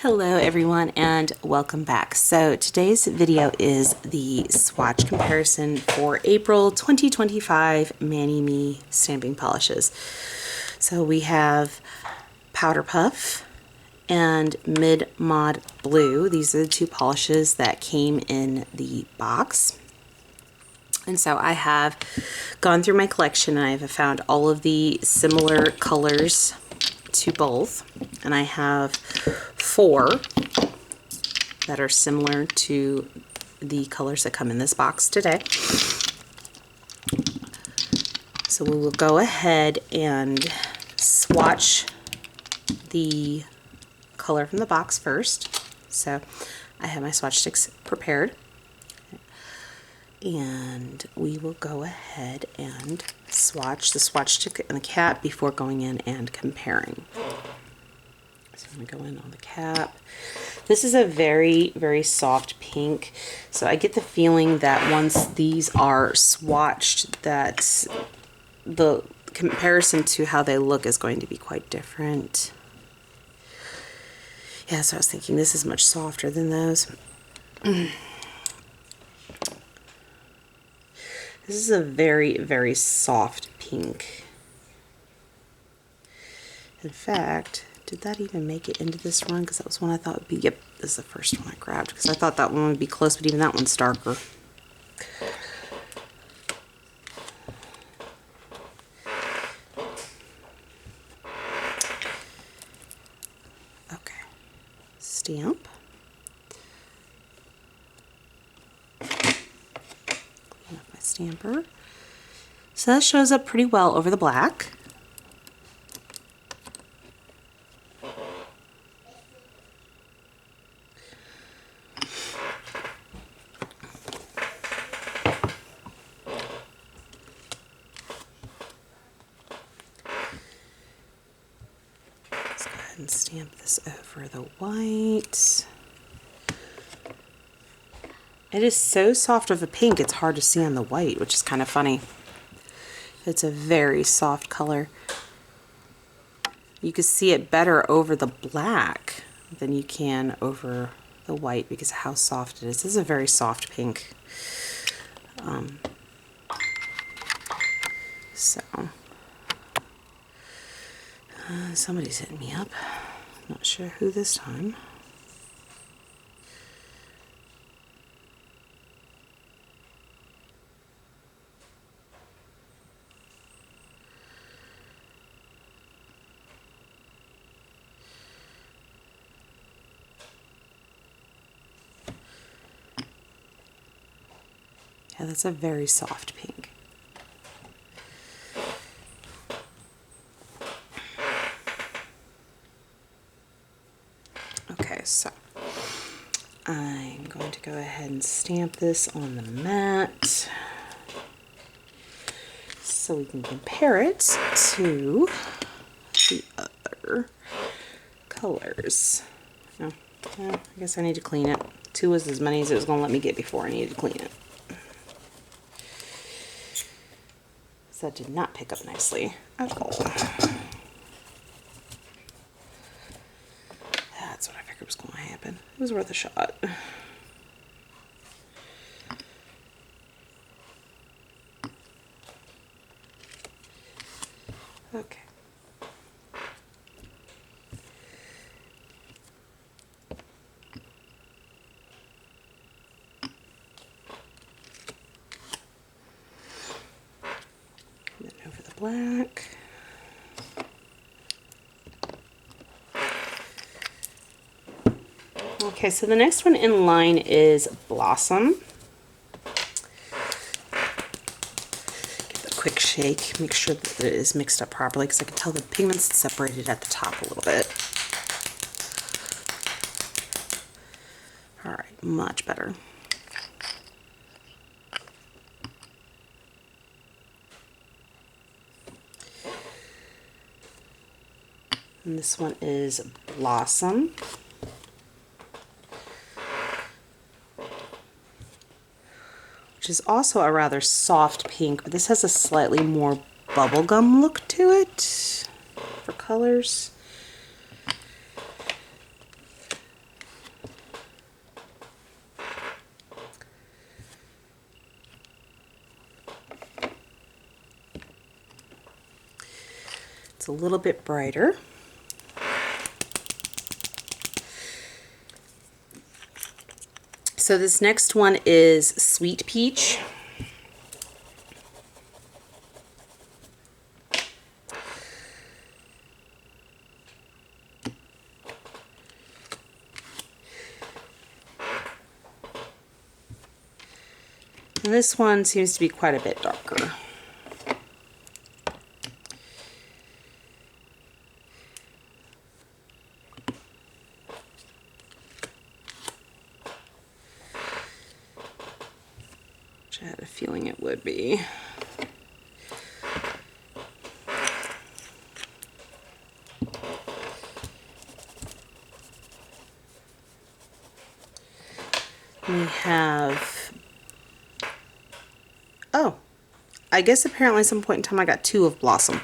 Hello everyone and welcome back. So today's video is the swatch comparison for April 2025 Mani Me stamping polishes. So we have Powder Puff and Mid Mod Blue. These are the two polishes that came in the box. And so I have gone through my collection and I have found all of the similar colors to both, and I have 4 that are similar to the colors that come in this box today. So we will go ahead and swatch the color from the box first. So I have my swatch sticks prepared, and we will go ahead and swatch the swatch stick and the cap before going in and comparing. So I'm going to go in on the cap. This is a very, very soft pink. So I get the feeling that once these are swatched, that the comparison to how they look is going to be quite different. Yeah, so I was thinking this is much softer than those. This is a very, very soft pink. In fact, did that even make it into this run? Because that was one I thought would be, yep, this is the first one I grabbed because I thought that one would be close, but even that one's darker. Okay, stamp. Clean up my stamper. So that shows up pretty well over the black. Let's go ahead and stamp this over the white. It is so soft of a pink, it's hard to see on the white, which is kind of funny. It's a very soft color. You can see it better over the black than you can over the white because of how soft it is. This is a very soft pink. Somebody's hitting me up. Not sure who this time. Yeah, that's a very soft pink. Okay, so I'm going to go ahead and stamp this on the mat so we can compare it to the other colors. Oh, well, I guess I need to clean it. 2 was as many as it was going to let me get before I needed to clean it. So that did not pick up nicely at all. That's what I figured was going to happen. It was worth a shot. Okay. And then over the black. Okay, so the next one in line is Blossom. Give it a quick shake, make sure that it is mixed up properly because I can tell the pigment's separated at the top a little bit. All right, much better. And this one is Blossom. Which is also a rather soft pink, but this has a slightly more bubblegum look to it for colors. a little bit brighter. So this next one is Sweet Peach. And this one seems to be quite a bit darker. Which I had a feeling it would be. We have, oh, I guess apparently at some point in time I got 2 of Blossom.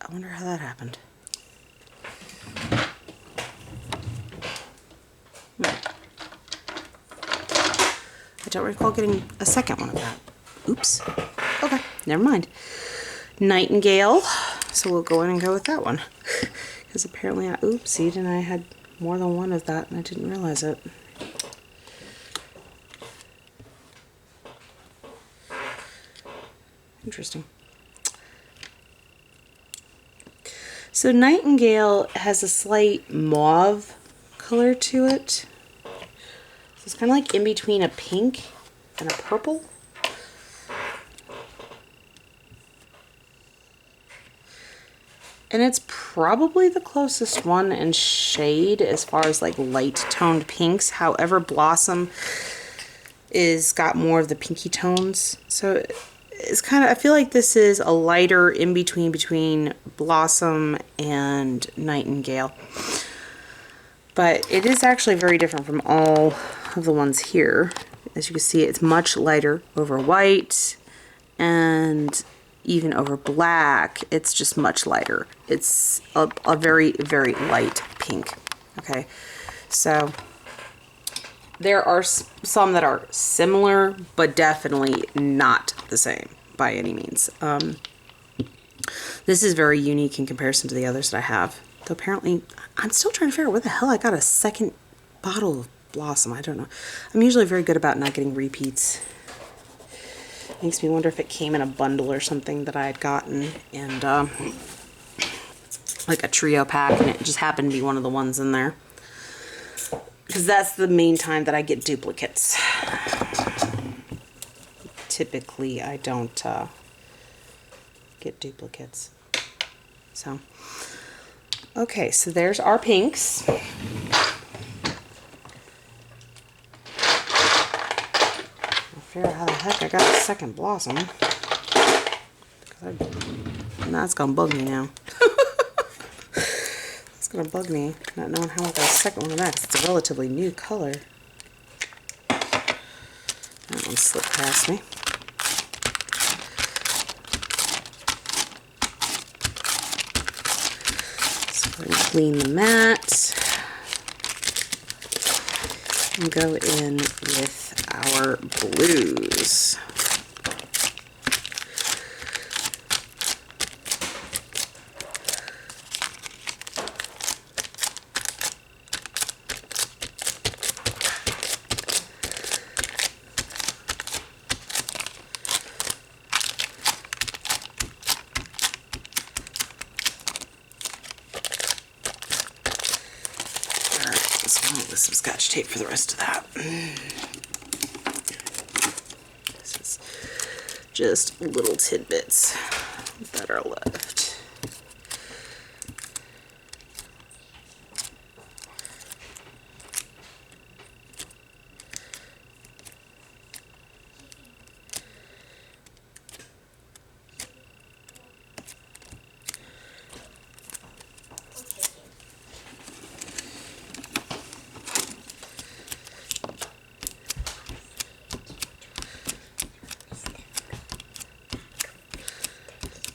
I wonder how that happened. I don't recall getting a second one of that. Oops. Okay, never mind. Nightingale. So we'll go in and go with that one. Because apparently I oopsied and I had more than one of that and I didn't realize it. Interesting. So Nightingale has a slight mauve color to it. So it's kind of like in between a pink and a purple. And it's probably the closest one in shade as far as like light toned pinks. However, Blossom is got more of the pinky tones. So it's kind of, I feel like this is a lighter in between Blossom and Nightingale. But it is actually very different from all of the ones here. As you can see, it's much lighter over white and even over black. It's just much lighter. It's a very, very light pink. Okay, so there are some that are similar, but definitely not the same by any means. This is very unique in comparison to the others that I have. Though apparently, I'm still trying to figure out where the hell I got a second bottle of Blossom. I don't know. I'm usually very good about not getting repeats. Makes me wonder if it came in a bundle or something that I had gotten, and like a trio pack, and it just happened to be one of the ones in there. Because that's the main time that I get duplicates. Typically, I don't get duplicates. So, okay, so there's our pinks. I'll figure out how the heck I got a second Blossom. And that's gonna bug me now. It's gonna bug me not knowing how I got a second one of that, 'cause it's a relatively new color. That one slipped past me. So we're gonna clean the mat and go in with our blues. With some Scotch tape for the rest of that. This is just little tidbits that are left.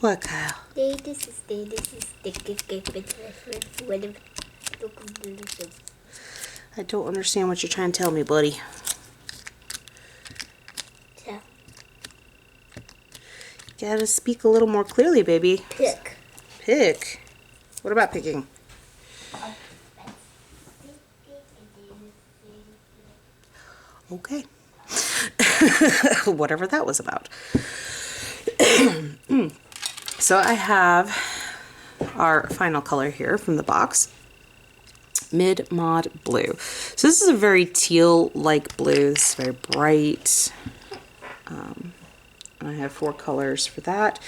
What, Kyle? I don't understand what you're trying to tell me, buddy. gotta speak a little more clearly, baby. Pick. Pick? What about picking? Okay. Whatever that was about. So I have our final color here from the box. Mid Mod Blue. So this is a very teal-like blue. This is very bright. And I have 4 colors for that.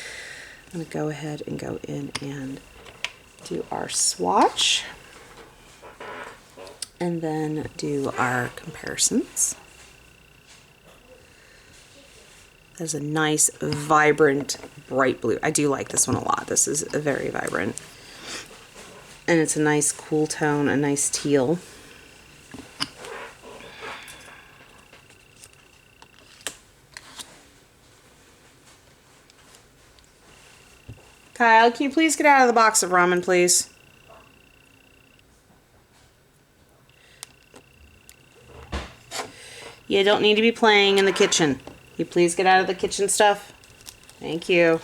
I'm going to go ahead and go in and do our swatch. And then do our comparisons. There's a nice, vibrant, bright blue. I do like this one a lot. This is a very vibrant. And it's a nice cool tone, a nice teal. Kyle, can you please get out of the box of ramen, please? You don't need to be playing in the kitchen. Can you please get out of the kitchen stuff? Thank you.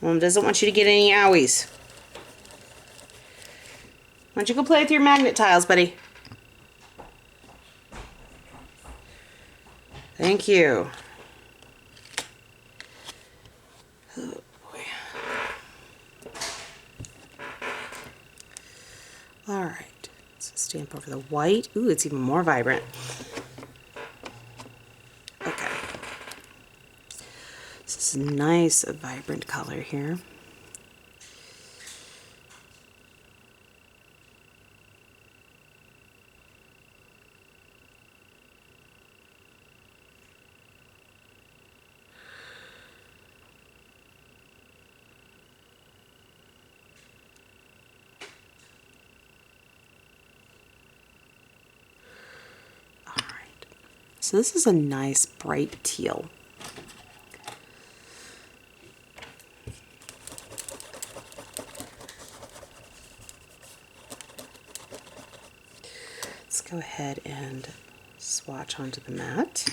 Mom doesn't want you to get any owies. Why don't you go play with your magnet tiles, buddy? Thank you. Oh, boy. All right. So stamp over the white. Ooh, it's even more vibrant. Okay. This is a nice, vibrant color here. So this is a nice bright teal. Let's go ahead and swatch onto the mat.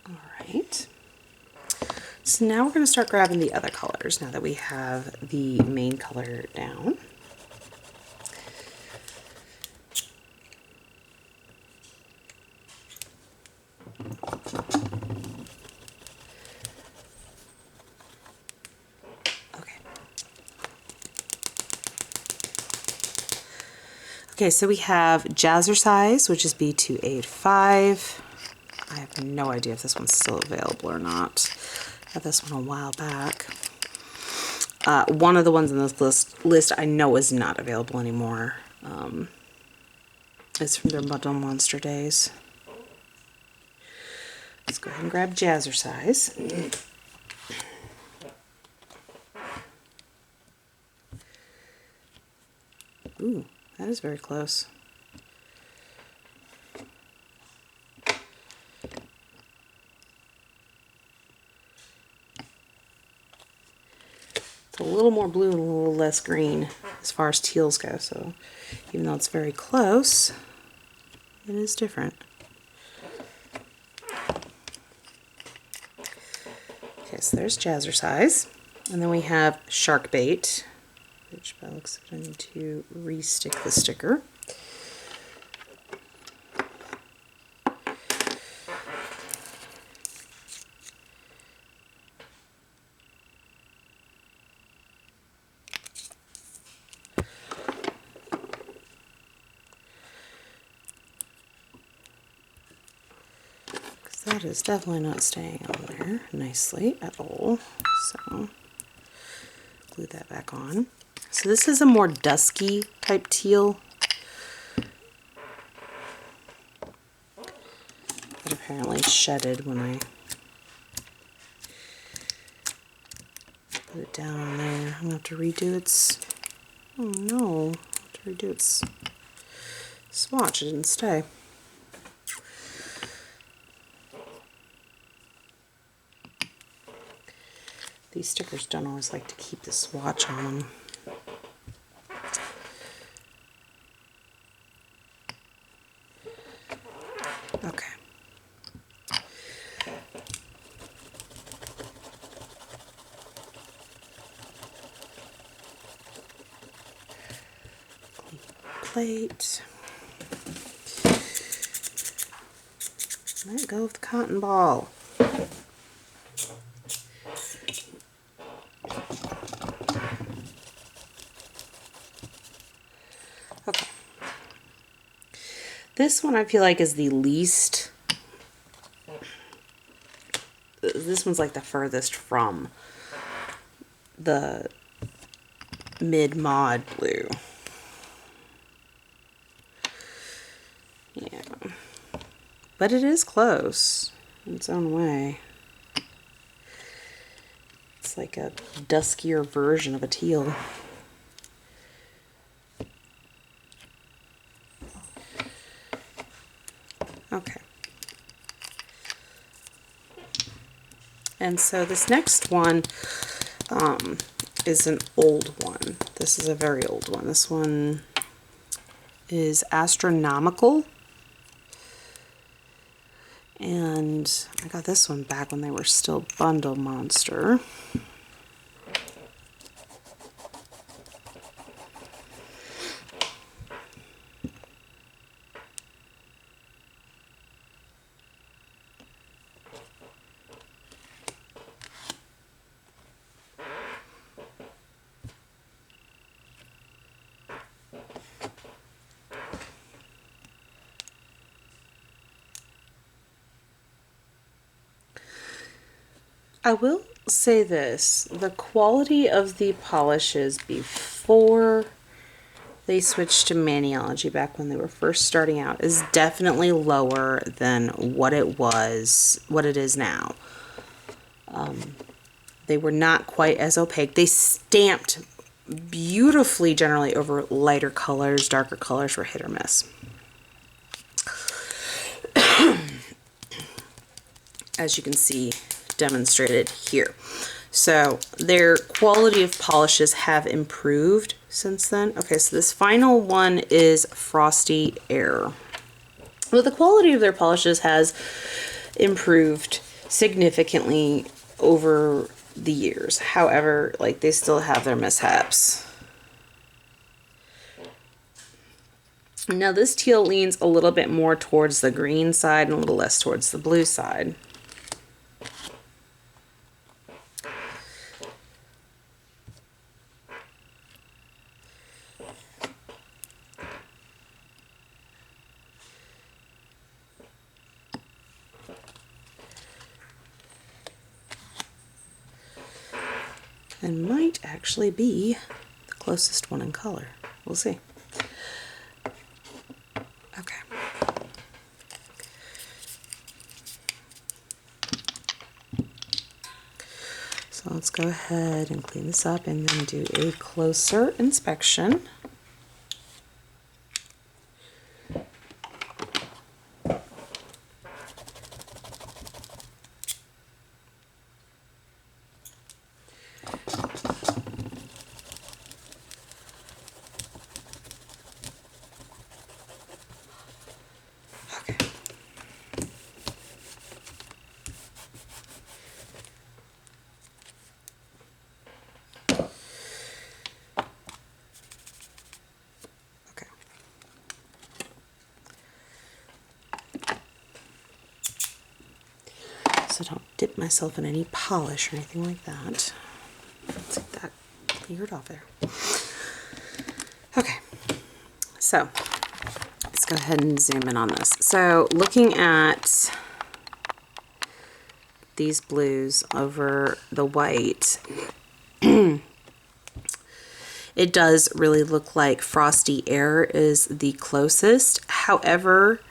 Alright, so now we're going to start grabbing the other colors now that we have the main color down. Okay, so we have Jazzercise, which is B285. I have no idea if this one's still available or not. I had this one a while back. One of the ones in this list I know is not available anymore. It's from their Bundle Monster days. Let's go ahead and grab Jazzercise. Ooh, that is very close. It's a little more blue and a little less green as far as teals go, so even though it's very close, it is different. Okay, so there's Jazzercise. And then we have Shark Bait, which by the looks of it I need to re-stick the sticker. That is definitely not staying on there nicely at all. So glue that back on. So this is a more dusky type teal that apparently shedded when I put it down on there. I'm gonna have to redo its, oh no, I have to redo its swatch. It didn't stay. These stickers don't always like to keep the swatch on. Okay. Clean plate. Let go of the cotton ball. Okay. This one I feel like is the least, this one's like the furthest from the mid-mod blue. Yeah. But it is close in its own way. It's like a duskier version of a teal. Okay. And so this next one is an old one. This is a very old one. This one is Astronomical. And I got this one back when they were still Bundle Monster. I will say this, the quality of the polishes before they switched to maniology back when they were first starting out is definitely lower than what it is now. They were not quite as opaque. They stamped beautifully generally over lighter colors. Darker colors were hit or miss. As you can see demonstrated here. So their quality of polishes have improved since then. Okay, so this final one is Frosty Air. Well, the quality of their polishes has improved significantly over the years. However, like, they still have their mishaps. Now this teal leans a little bit more towards the green side and a little less towards the blue side. And might actually be the closest one in color. We'll see. Okay. So let's go ahead and clean this up and then do a closer inspection. So don't dip myself in any polish or anything like that. Let's get that cleared off there. Okay, so let's go ahead and zoom in on this. So looking at these blues over the white, it does really look like Frosty Air is the closest. However,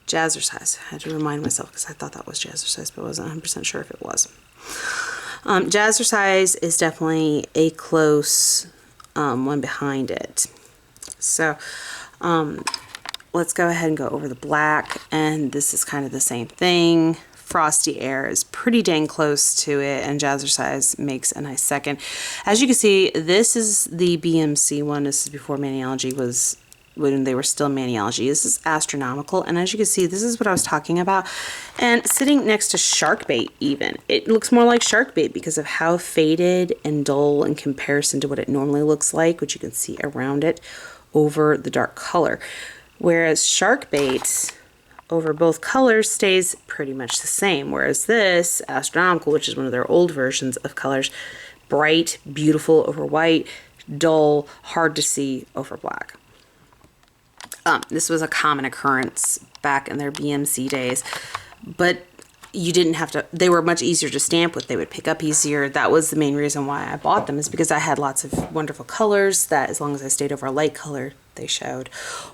Jazzercise. I had to remind myself because I thought that was Jazzercise, but I wasn't 100% sure if it was. Jazzercise is definitely a close one behind it. So let's go ahead and go over the black, and this is kind of the same thing. Frosty Air is pretty dang close to it, and Jazzercise makes a nice second. As you can see, this is the BMC one. This is before Maniology was, when they were still Maniology. This is astronomical, and as you can see, this is what I was talking about. And sitting next to Sharkbait even, it looks more like Sharkbait because of how faded and dull in comparison to what it normally looks like, which you can see around it over the dark color. Whereas Sharkbait over both colors stays pretty much the same, whereas this astronomical, which is one of their old versions of colors, bright, beautiful over white, dull, hard to see over black. This was a common occurrence back in their BMC days, but you didn't have to, they were much easier to stamp with, they would pick up easier. That was the main reason why I bought them, is because I had lots of wonderful colors that as long as I stayed over a light color, they showed,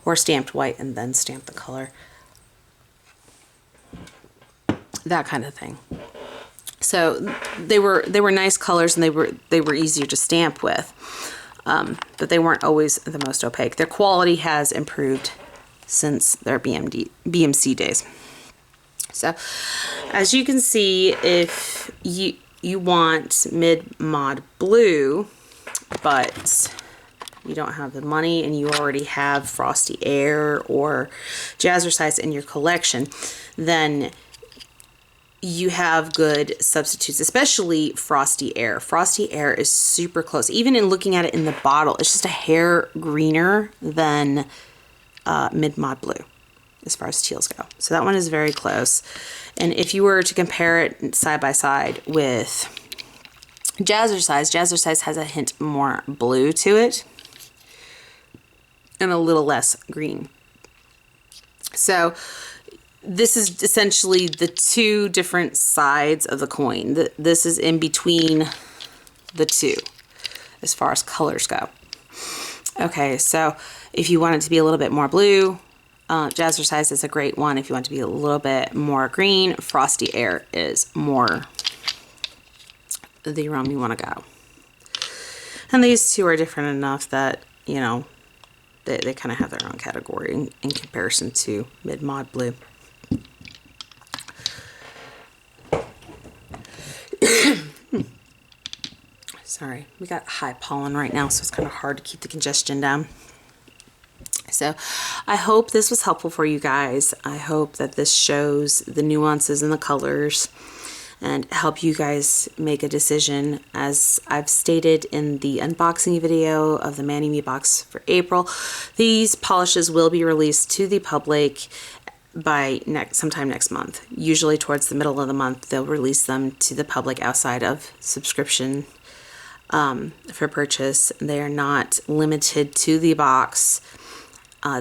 or stamped white and then stamped the color. That kind of thing. So they were nice colors, and they were easier to stamp with, but they weren't always the most opaque. Their quality has improved since their BMC days. So as you can see, if you want mid-mod blue, but you don't have the money and you already have Frosty Air or Jazzercise in your collection, then you have good substitutes, especially Frosty Air. Frosty Air is super close. Even in looking at it in the bottle, it's just a hair greener than mid-mod blue as far as teals go. So that one is very close. And if you were to compare it side by side with Jazzercise, Jazzercise has a hint more blue to it and a little less green. So this is essentially the two different sides of the coin. This is in between the two as far as colors go. Okay, so if you want it to be a little bit more blue, Jazzercise is a great one. If you want it to be a little bit more green, Frosty Air is more the realm you want to go. And these two are different enough that, you know, they kind of have their own category in comparison to mid-mod blue. Sorry, we got high pollen right now, so it's kind of hard to keep the congestion down. So I hope this was helpful for you guys. I hope that this shows the nuances and the colors and help you guys make a decision. As I've stated in the unboxing video of the Mani Me box for April, these polishes will be released to the public by sometime next month. Usually towards the middle of the month, they'll release them to the public outside of subscription for purchase. They are not limited to the box.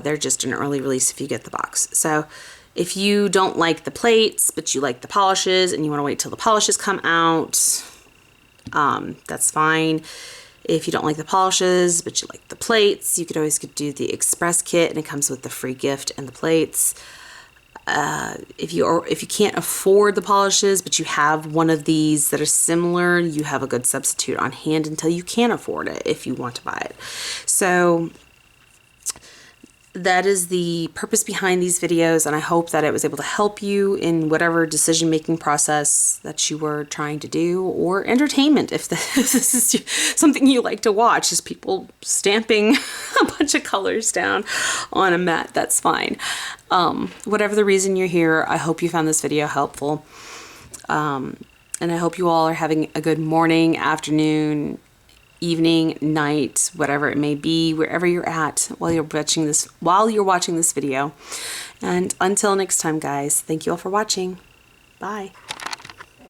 They're just an early release if you get the box. So if you don't like the plates, but you like the polishes and you want to wait till the polishes come out, that's fine. If you don't like the polishes, but you like the plates, you could always do the express kit, and it comes with the free gift and the plates. If you can't afford the polishes, but you have one of these that are similar, you have a good substitute on hand until you can afford it if you want to buy it. So that is the purpose behind these videos, and I hope that it was able to help you in whatever decision-making process that you were trying to do, or entertainment if this is something you like to watch, is people stamping a bunch of colors down on a mat. That's fine. Whatever the reason you're here, I hope you found this video helpful, and I hope you all are having a good morning, afternoon, evening, night, whatever it may be, wherever you're at while you're watching this video. And until next time, guys, thank you all for watching. Bye.